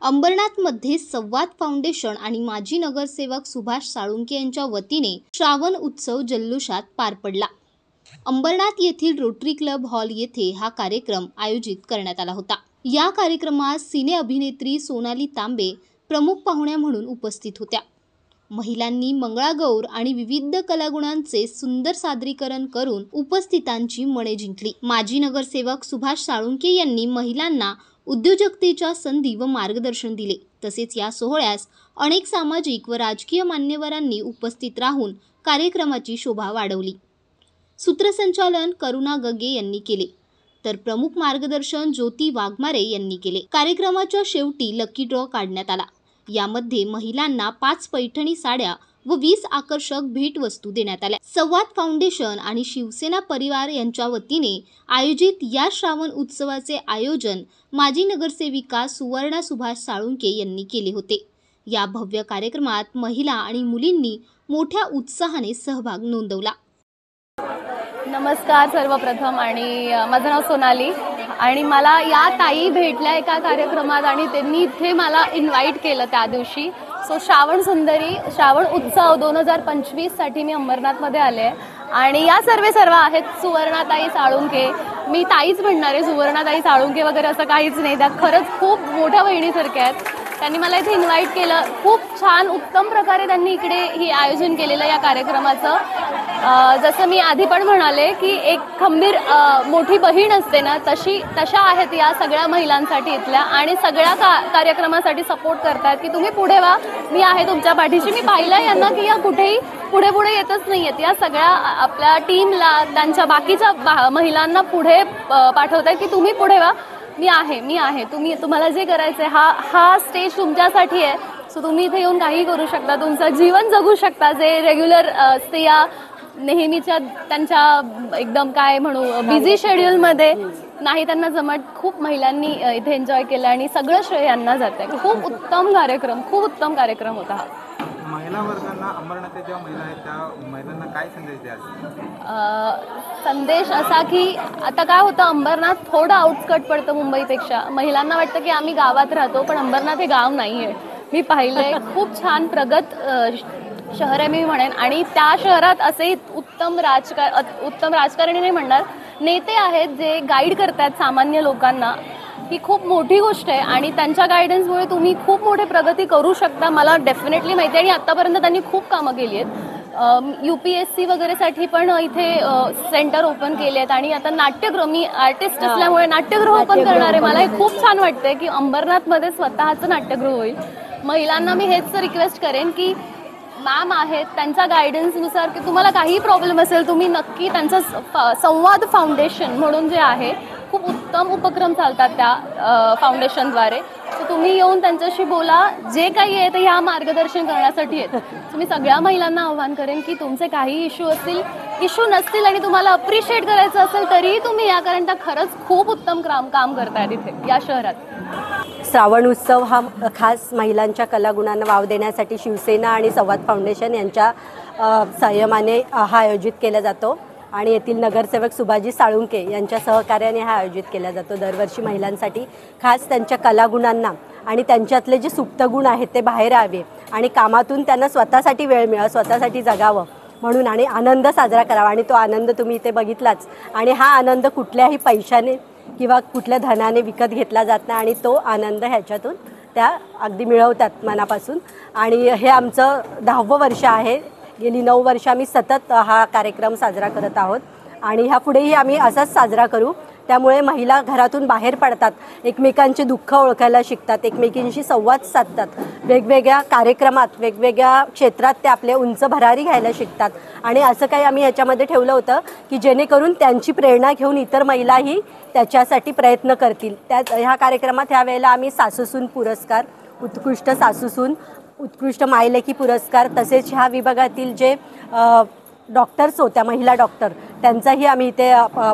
अंबरनाथमध्ये संवाद फाउंडेशन आणि माजी नगरसेवक सुभाष साळुंखे यांच्या वतीने श्रावण उत्सव जल्लोषात पार पडला। अंबरनाथ येथील रोटरी क्लब हॉल येथे हा कार्यक्रम आयोजित करण्यात आला होता। या कार्यक्रमात सिने अभिनेत्री सोनाली तांबे प्रमुख पाहुण्या म्हणून उपस्थित होत्या। महिलांनी मंगळागौर आणि विविध कलागुणांचे सुंदर सादरीकरण करून उपस्थितांची मने जिंकली। माजी नगरसेवक सुभाष साळुंखे यांनी महिलांना उद्योजकतेच्या संधी व मार्गदर्शन दिले। तसेच या सोहळ्यास अनेक सामाजिक व राजकीय मान्यवरांनी उपस्थित राहून कार्यक्रमाची शोभा वाढवली। सूत्रसंचालन करुणा गगे यांनी केले, तर प्रमुख मार्गदर्शन ज्योती वाघमारे यांनी केले। कार्यक्रमाच्या शेवटी लकी ड्रॉ काढण्यात आला। यामध्ये महिलांना 5 पैठणी साड्या व 20 आकर्षक भेटवस्तू देण्यात आल्या। संवाद फाउंडेशन आणि शिवसेना परिवार यांच्या वतीने आयोजित या श्रावण उत्सवाचे आयोजन माजी नगरसेविका सुवर्णा सुभाष साळुंखे यांनी केले होते। या भव्य कार्यक्रमात महिला आणि मुलींनी मोठ्या उत्साहाने सहभाग नोंदवला। नमस्कार सर्वप्रथम, आणि माझं नाव सोनाली आणि मला या ताई भेटल्या एका कार्यक्रमात आणि त्यांनी इथे मला इन्व्हाइट केलं त्या दिवशी। सो श्रावण उत्सव 2025 साठी मी अंबरनाथमध्ये आले आणि या सर्व आहेत सुवर्णाताई साळुंखे। मी ताईच म्हणणार आहे, सुवर्णाताई साळुंखे वगैरे असं काहीच नाही, त्या खरंच खूप मोठ्या बहिणीसारख्या आहेत। त्यांनी मला इथे इन्व्हाइट केलं। खूप छान उत्तम प्रकारे त्यांनी इकडे ही आयोजन केलेलं या कार्यक्रमाचं। जसं मी आधी पण म्हणाले की एक खंबीर मोठी बहीण असते ना, तशा आहेत या सगळ्या महिलांसाठी इथल्या, आणि सगळ्या कार्यक्रमासाठी सपोर्ट करतात की तुम्ही पुढे व्हा, मी आहे तुमच्या पाठीशी। मी पाहिलं यांना की या कुठेही पुढे येतच नाही आहेत, या सगळ्या आपल्या टीमला त्यांच्या बाकीच्या महिलांना पुढे पाठवतात की तुम्ही पुढे व्हा, मी आहे तुम्हाला जे करायचं आहे हा स्टेज तुमच्यासाठी आहे। सो तुम्ही इथे येऊन काही करू शकता, तुमचं जीवन जगू शकता, जे रेग्युलर स्त्रिया नेहमीच्या त्यांच्या एकदम काय म्हणू बिझी शेड्यूलमध्ये नाही त्यांना जमत। खूप महिलांनी इथे एन्जॉय केलं आणि सगळं श्रेय यांना जात आहे। खूप उत्तम कार्यक्रम होता हा। महिला वर्गांना अंबरनाथच्या ज्या महिला आहेत त्या महिलांना काय संदेश द्याल? संदेश असा की आता काय होतं, अंबरनाथ थोडं आउटस्कट पडतं मुंबईपेक्षा। महिलांना वाटतं की आम्ही गावात राहतो, पण अंबरनाथ हे गाव नाही आहे। मी पाहिलंय, खूप छान प्रगत शहर आहे मी म्हणेन, आणि त्या शहरात असे उत्तम राजकारणी नाही म्हणणार, नेते आहेत जे गाईड करतात सामान्य लोकांना। ही खूप मोठी गोष्ट आहे आणि त्यांच्या गायडन्समुळे तुम्ही खूप मोठी प्रगती करू शकता, मला डेफिनेटली माहिती आहे। आणि आतापर्यंत त्यांनी खूप कामं केली आहेत। UPSC वगैरेसाठी पण इथे सेंटर ओपन केले आहेत, आणि आता नाट्यगृह, मी आर्टिस्ट असल्यामुळे नाट्यगृह ओपन करणार आहे। मला हे खूप छान वाटतंय की अंबरनाथमध्ये स्वतःचं नाट्यगृह होईल। महिलांना मी हेच रिक्वेस्ट करेन की मॅम आहेत, त्यांच्या गायडन्सनुसार की तुम्हाला काही प्रॉब्लेम असेल तुम्ही नक्की त्यांचं संवाद फाउंडेशन म्हणून जे आहे, खूप उत्तम उपक्रम चालतात त्या फाउंडेशनद्वारे। तर तुम्ही येऊन त्यांच्याशी बोला, जे काही आहे ते ह्या मार्गदर्शन करण्यासाठी आहेत। तुम्ही सगळ्या महिलांना आव्हान करेन की तुमचे काही इश्यू नसतील आणि तुम्हाला अप्रिशिएट करायचं असेल तरीही तुम्ही या, कारण त्या खरंच खूप उत्तम काम करतायत इथे या शहरात। श्रावण उत्सव हा खास महिलांच्या कलागुणांना वाव देण्यासाठी शिवसेना आणि संवाद फाउंडेशन यांच्या संयमाने हा आयोजित केला जातो, आणि येथील नगरसेवक सुभाजी साळुंखे यांच्या सहकार्याने हा आयोजित केला जातो। दरवर्षी महिलांसाठी खास त्यांच्या कलागुणांना आणि त्यांच्यातले जे सुप्त गुण आहेत ते बाहेर यावे, आणि कामातून त्यांना स्वतःसाठी वेळ मिळावा, स्वतःसाठी जगावं म्हणून, आणि आनंद साजरा करावा। आणि तो आनंद तुम्ही इथे बघितलाच, आणि हा आनंद कुठल्याही पैशाने किंवा कुठल्या धनाने विकत घेतला जात नाही, आणि तो आनंद ह्याच्यातून त्या अगदी मिळवतात मनापासून। आणि हे आमचं 10वं वर्ष आहे। गेली 9 वर्ष आम्ही सतत हा कार्यक्रम साजरा करत आहोत, आणि ह्यापुढेही आम्ही असाच साजरा करू। त्यामुळे महिला घरातून बाहेर पडतात, एकमेकांचे दुःख ओळखायला शिकतात, एकमेकींशी संवाद साधतात, वेगवेगळ्या कार्यक्रमात वेगवेगळ्या क्षेत्रात ते आपले उंच भरारी घ्यायला शिकतात। आणि असं काही आम्ही याच्यामध्ये ठेवलं होतं की जेणेकरून त्यांची प्रेरणा घेऊन इतर महिलाही त्याच्यासाठी प्रयत्न करतील। ह्या कार्यक्रमात ह्या वेळेला आम्ही सासूसून पुरस्कार, उत्कृष्ट सासूसून, उत्कृष्ट मायलेकी पुरस्कार, तसेच ह्या विभागातील जे डॉक्टर्स होत्या, महिला डॉक्टर, त्यांचाही आम्ही इथे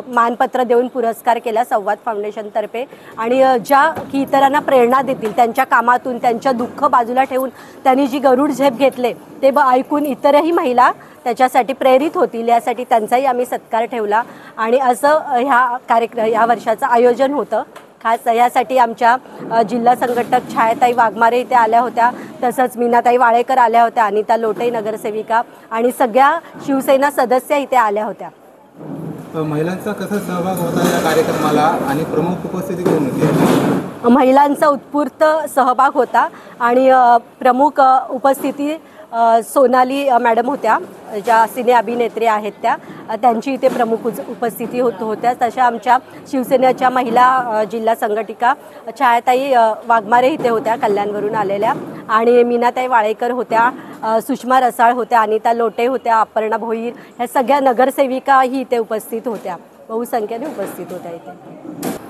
मानपत्र देऊन पुरस्कार केला संवाद फाउंडेशनतर्फे। आणि ज्या की इतरांना प्रेरणा देतील, त्यांच्या कामातून त्यांच्या दुःख बाजूला ठेवून त्यांनी जी गरुड झेप घेतले ते ऐकून इतरही महिला त्याच्यासाठी प्रेरित होतील, यासाठी त्यांचाही आम्ही सत्कार ठेवला। आणि असं ह्या वर्षाचं आयोजन होतं। खास यासाठी आमच्या जिल्हा संघटक छायाताई वाघमारे इथे आल्या होत्या, तसंच मीनाताई वाळेकर आल्या होत्या, अनिता लोटे नगरसेविका आणि सगळ्या शिवसेना सदस्य इथे आल्या होत्या. महिलांचा कसा सहभाग होता या कार्यक्रमाला आणि प्रमुख उपस्थिती कोण होती? महिलांचा उत्स्फूर्त सहभाग होता आणि प्रमुख उपस्थिती सोनाली मॅडम होत्या, ज्या सिने अभिनेत्री आहेत त्यांची इथे प्रमुख उपस्थिती होत्या. तशा आमच्या शिवसेनेच्या महिला जिल्हा संघटिका छायाताई वाघमारे इथे होत्या कल्याणवरून आलेल्या, आणि मीनाताई वाळेकर होत्या, सुषमा रसाळ होत्या, अनिता लोटे होत्या, अपर्णा भोईर, ह्या सगळ्या नगरसेविकाही इथे उपस्थित होत्या, बहुसंख्येने उपस्थित होत्या. इथे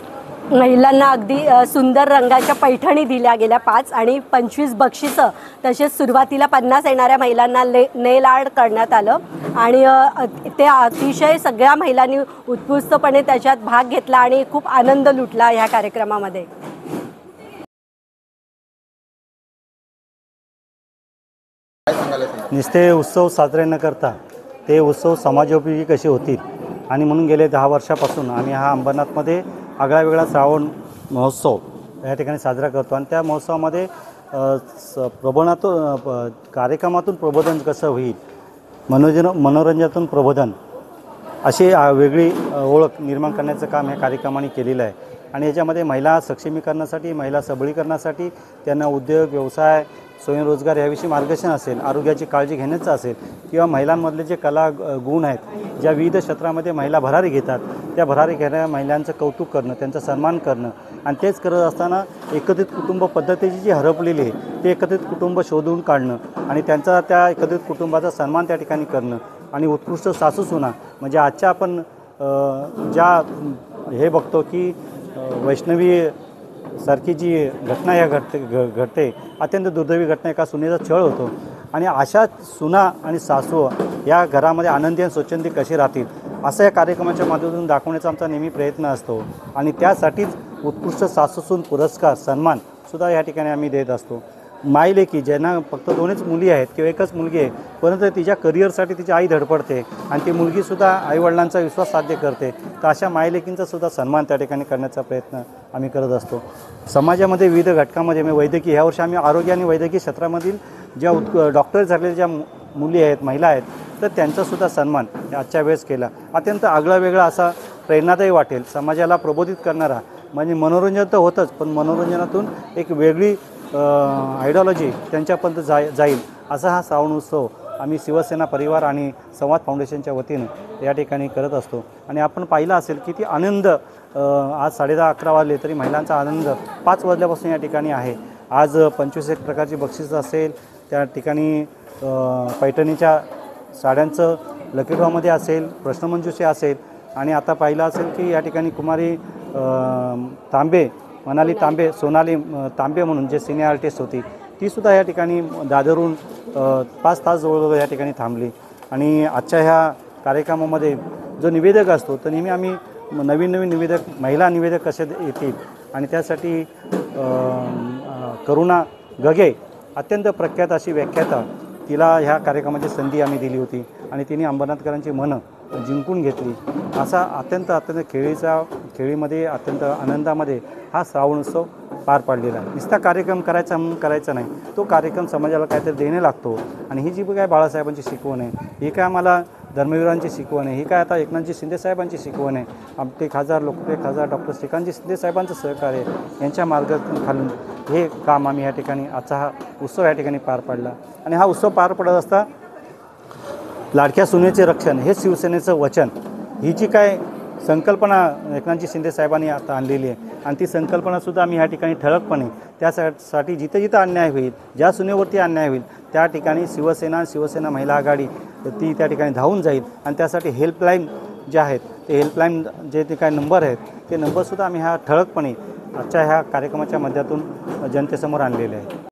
महिलांना अगदी सुंदर रंगाच्या पैठणी दिल्या गेल्या 5 आणि 25 बक्षिसं, तसेच सुरुवातीला 50 येणाऱ्या महिलांना नेल आर्ट करण्यात आलं आणि ते अतिशय सगळ्या महिलांनी उत्स्फूर्तपणे त्याच्यात भाग घेतला आणि खूप आनंद लुटला ह्या कार्यक्रमामध्ये. नुसते उत्सव साजरे न करता ते उत्सव समाजोपयोगी कसे होतील, आणि म्हणून गेले 10 वर्षापासून आम्ही हा अंबरनाथमध्ये आगळा वेगळा श्रावण महोत्सव या ठिकाणी साजरा करतो. आणि त्या महोत्सवामध्ये कार्यक्रमातून प्रबोधन कसं होईल, मनोरंजनातून प्रबोधन अशी वेगळी ओळख निर्माण करण्याचं काम या कार्यक्रमाने केलेलं आहे. आणि याच्यामध्ये महिला सक्षमीकरणासाठी, महिला सबलीकरणासाठी त्यांना उद्योग, व्यवसाय, स्वयंरोजगार याविषयी मार्गदर्शन असेल, आरोग्याची काळजी घेण्याचं असेल, किंवा महिलांमधले जे कला गुण आहेत, ज्या विविध क्षेत्रामध्ये महिला भरारी घेतात, त्या भरारी घेणाऱ्या महिलांचं कौतुक करणं, त्यांचा सन्मान करणं, आणि तेच करत असताना एकत्रित कुटुंब पद्धतीची जी हरपलेली आहे ते एकत्रित कुटुंब शोधून काढणं आणि त्यांचा त्या एकत्रित कुटुंबाचा सन्मान त्या ठिकाणी करणं. आणि उत्कृष्ट सासूसुना म्हणजे आजच्या आपण ज्या हे बघतो की वैष्णवी सारखी जी घटना या घडते अत्यंत दुर्दैवी घटना, एका सुनेचा छळ होतो, आणि अशा सुना आणि सासू या घरामध्ये आनंदी आणि स्वच्छंदी कशी राहतील असं या कार्यक्रमाच्या माध्यमातून दाखवण्याचा आमचा नेहमी प्रयत्न असतो. आणि त्यासाठीच उत्कृष्ट सासूसून पुरस्कार, सन्मानसुद्धा या ठिकाणी आम्ही देत असतो. माईलेकी ज्यांना फक्त 2च मुली आहेत किंवा एकच मुलगी आहे, परंतु तिच्या करिअरसाठी तिची आई धडपडते आणि ती मुलगीसुद्धा आईवडिलांचा विश्वास साध्य करते, तर अशा माईलेकींचासुद्धा सन्मान त्या ठिकाणी करण्याचा प्रयत्न आम्ही करत असतो. समाजामध्ये विविध घटकामध्ये वैद्यकीय, ह्या वर्षी आम्ही आरोग्य आणि वैद्यकीय क्षेत्रामधील ज्या डॉक्टर झालेल्या ज्या मुली आहेत, महिला आहेत, तर त्यांचासुद्धा सन्मान आजच्या वेळेस केला. अत्यंत आगळा वेगळा असा प्रेरणादायी वाटेल, समाजाला प्रबोधित करणारा, म्हणजे मनोरंजन तर होतंच, पण मनोरंजनातून एक वेगळी आयडिओलॉजी त्यांच्यापर्यंत जाईल असा हा श्रावण उत्सव आम्ही शिवसेना परिवार आणि संवाद फाउंडेशनच्या वतीनं या ठिकाणी करत असतो. आणि आपण पाहिलं असेल की ती आनंद आज 10:30-11 वाजले तरी महिलांचा आनंद 5 वाजल्यापासून या ठिकाणी आहे. आज 25 प्रकारची बक्षिसं असेल, त्या ठिकाणी पैठणीच्या साड्यांचं लकी ड्रॉमध्ये असेल, प्रश्नमंजुषा असेल, आणि आता पाहिलं असेल की या ठिकाणी कुमारी तांबे, मनाली तांबे, सोनाली तांबे म्हणून जे सिने आर्टिस्ट होती, तीसुद्धा या ठिकाणी दादरून 5 तास जवळजवळ या ठिकाणी थांबली. आणि आजच्या ह्या कार्यक्रमामध्ये जो निवेदक असतो तर नेहमी आम्ही नवीन निवेदक, महिला निवेदक कसे येतील, आणि त्यासाठी करुणा गगे अत्यंत प्रख्यात अशी व्याख्याता, तिला ह्या कार्यक्रमाची संधी आम्ही दिली होती आणि तिने अंबरनाथकरांची मनं जिंकून घेतली. असा अत्यंत खेळीमध्ये अत्यंत आनंदामध्ये हा श्रावण उत्सव पार पाडलेला आहे. नुसता कार्यक्रम करायचा म्हणून करायचा नाही, तो कार्यक्रम समाजाला काहीतरी देणे लागतो. आणि ही जी काय बाळासाहेबांची शिकवण आहे, ही काय आम्हाला धर्मवीरांची शिकवण आहे, ही काय आता एकनाथजी शिंदेसाहेबांची शिकवण आहे, आमचे खासदार लोकप्रिय खासदार डॉक्टर श्रीकांतजी शिंदेसाहेबांचं सहकार्य यांच्या मार्गाखालून हे काम आम्ही या ठिकाणी आजचा हा उत्सव या ठिकाणी पार पाडला. आणि हा उत्सव पार पडत असता लाडक्या सुनेचे रक्षण हे शिवसेनेचं वचन, ही जी काय संकल्पना एकनाथजी शिंदेसाहेबांनी आता आणलेली आहे, आणि ती संकल्पनासुद्धा आम्ही ह्या ठिकाणी ठळकपणे त्यासाठी जिथं जिथं अन्याय होईल, ज्या सुनेवरती अन्याय होईल त्या ठिकाणी शिवसेना महिला आघाडी ती त्या ठिकाणी धावून जाईल. आणि त्यासाठी हेल्पलाईन जे आहेत ते हेल्पलाईन जे काय नंबर आहेत ते नंबरसुद्धा आम्ही ह्या ठळकपणे आजच्या ह्या कार्यक्रमाच्या माध्यमातून जनतेसमोर आणलेले आहे.